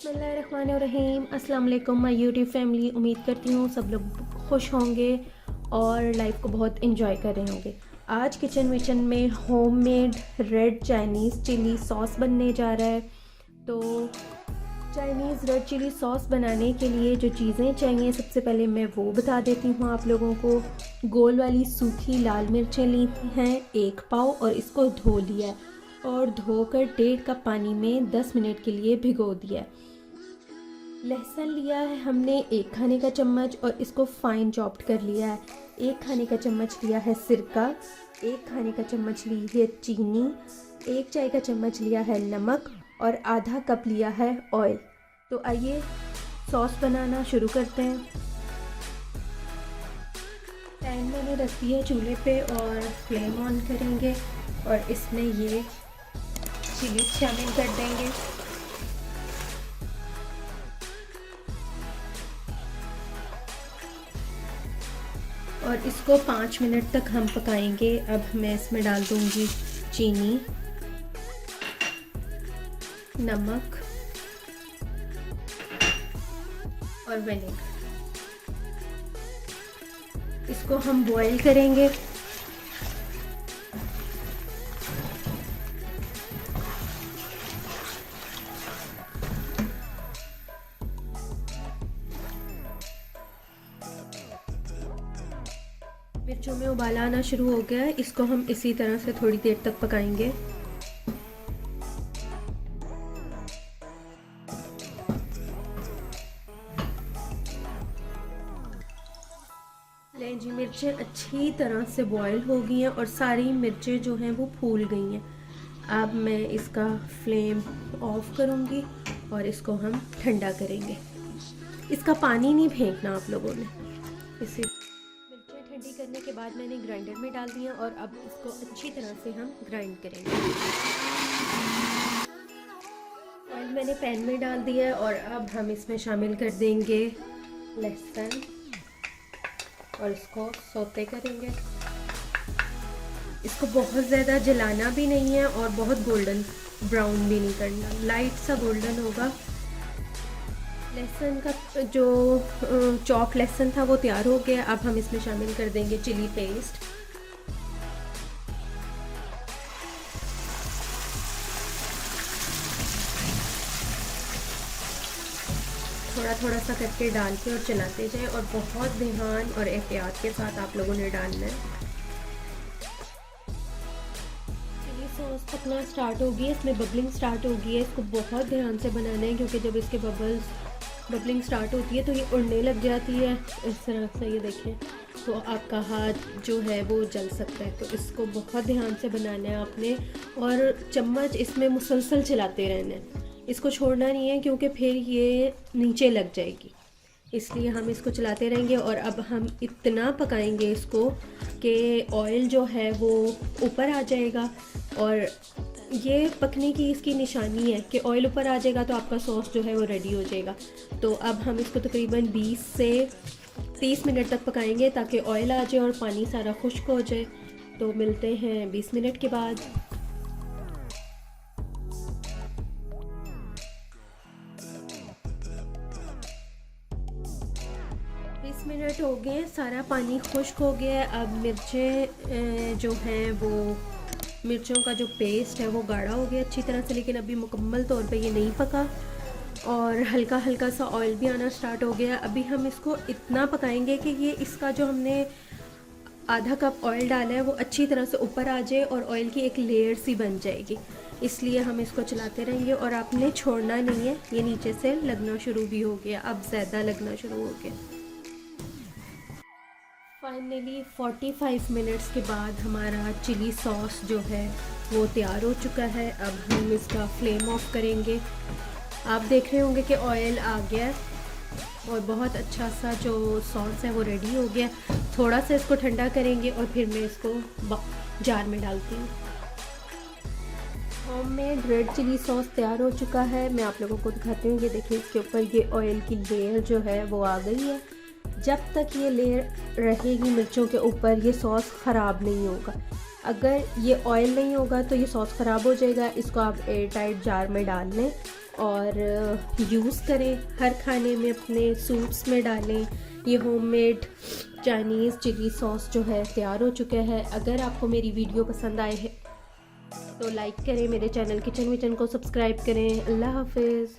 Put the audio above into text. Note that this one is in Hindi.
बिस्मिल्लाहिर्रहमानिर्रहीम। अस्सलाम वालेकुम माय यूट्यूब फैमिली। उम्मीद करती हूँ सब लोग खुश होंगे और लाइफ को बहुत इन्जॉय कर रहे होंगे। आज किचन में homemade red Chinese chilli sauce बनने जा रहा है। तो चाइनीज़ रेड चिली सॉस बनाने के लिए जो चीज़ें चाहिए सबसे पहले मैं वो बता देती हूँ आप लोगों को। गोल वाली सूखी लाल मिर्चें ली हैं 1 पाव और इसको धो लिया है और धोकर 1.5 कप पानी में 10 मिनट के लिए भिगो दिया है। लहसुन लिया है हमने 1 खाने का चम्मच और इसको फाइन चॉप्ड कर लिया है। 1 खाने का चम्मच लिया है सिरका, 1 खाने का चम्मच ली है चीनी, 1 चाय का चम्मच लिया है नमक और आधा कप लिया है ऑयल। तो आइए सॉस बनाना शुरू करते हैं। पैन मैंने रख दिया चूल्हे पे और फ्लेम ऑन करेंगे और इसमें ये चिली शामिल कर देंगे। और इसको 5 मिनट तक हम पकाएंगे। अब मैं इसमें डाल दूंगी चीनी, नमक और विनेगर। इसको हम बॉईल करेंगे। मिर्चों में उबाल आना शुरू हो गया है। इसको हम इसी तरह से थोड़ी देर तक पकाएंगे। ले जी, मिर्चें अच्छी तरह से बॉईल हो गई हैं और सारी मिर्चें जो हैं वो फूल गई हैं। अब मैं इसका फ्लेम ऑफ करूँगी और इसको हम ठंडा करेंगे। इसका पानी नहीं फेंकना आप लोगों ने। इसे ठंडी करने के बाद मैंने ग्राइंडर में डाल दिया और अब इसको अच्छी तरह से हम ग्राइंड करेंगे। ऑयल मैंने पैन में डाल दिया है और अब हम इसमें शामिल कर देंगे लहसुन और इसको सौते करेंगे। इसको बहुत ज़्यादा जलाना भी नहीं है और बहुत गोल्डन ब्राउन भी नहीं करना, लाइट सा गोल्डन होगा। लहसुन का जो चॉप लहसुन था वो तैयार हो गया। अब हम इसमें शामिल कर देंगे चिली पेस्ट, थोड़ा थोड़ा सा करके डाल के और चलाते जाएं और बहुत ध्यान और एहतियात के साथ आप लोगों ने डालना है। चिली सॉस पकना स्टार्ट हो गई है, इसमें बबलिंग स्टार्ट हो गई है। इसको बहुत ध्यान से बनाना है क्योंकि जब इसके बबलिंग स्टार्ट होती है तो ये उड़ने लग जाती है। इस तरह से ये देखें तो आपका हाथ जो है वो जल सकता है। तो इसको बहुत ध्यान से बनाना है आपने और चम्मच इसमें मुसलसल चलाते रहना है। इसको छोड़ना नहीं है क्योंकि फिर ये नीचे लग जाएगी, इसलिए हम इसको चलाते रहेंगे। और अब हम इतना पकाएंगे इसको कि ऑयल जो है वो ऊपर आ जाएगा। और ये पकने की इसकी निशानी है कि ऑयल ऊपर आ जाएगा तो आपका सॉस जो है वो रेडी हो जाएगा। तो अब हम इसको तकरीबन 20 से 30 मिनट तक पकाएंगे ताकि ऑयल आ जाए और पानी सारा खुश्क हो जाए। तो मिलते हैं 20 मिनट के बाद। 20 मिनट हो गए, सारा पानी खुश्क हो गया है। अब मिर्चें जो हैं वो मिर्चों का जो पेस्ट है वो गाढ़ा हो गया अच्छी तरह से, लेकिन अभी मुकम्मल तौर पे ये नहीं पका और हल्का हल्का सा ऑयल भी आना स्टार्ट हो गया। अभी हम इसको इतना पकाएंगे कि ये इसका जो हमने आधा कप ऑयल डाला है वो अच्छी तरह से ऊपर आ जाए और ऑयल की एक लेयर सी बन जाएगी। इसलिए हम इसको चलाते रहेंगे और आपने छोड़ना नहीं है। ये नीचे से लगना शुरू भी हो गया, अब ज़्यादा लगना शुरू हो गया। फाइनली 45 मिनट्स के बाद हमारा चिली सॉस जो है वो तैयार हो चुका है। अब हम इसका फ्लेम ऑफ करेंगे। आप देख रहे होंगे कि ऑयल आ गया है और बहुत अच्छा सा जो सॉस है वो रेडी हो गया। थोड़ा सा इसको ठंडा करेंगे और फिर मैं इसको जार में डालती हूँ। होममेड रेड चिली सॉस तैयार हो चुका है। मैं आप लोगों को दिखाती हूँ। ये देखिए इसके ऊपर ये ऑयल की लेयर जो है वो आ गई है। जब तक ये लेयर रहेगी मिर्चों के ऊपर ये सॉस ख़राब नहीं होगा। अगर ये ऑयल नहीं होगा तो ये सॉस ख़राब हो जाएगा। इसको आप एयर टाइट जार में डाल लें और यूज़ करें, हर खाने में अपने सूप्स में डालें। ये होममेड चाइनीज़ चिली सॉस जो है तैयार हो चुका है। अगर आपको मेरी वीडियो पसंद आए है तो लाइक करें, मेरे चैनल किचन विचन को सब्सक्राइब करें। अल्लाह हाफिज़।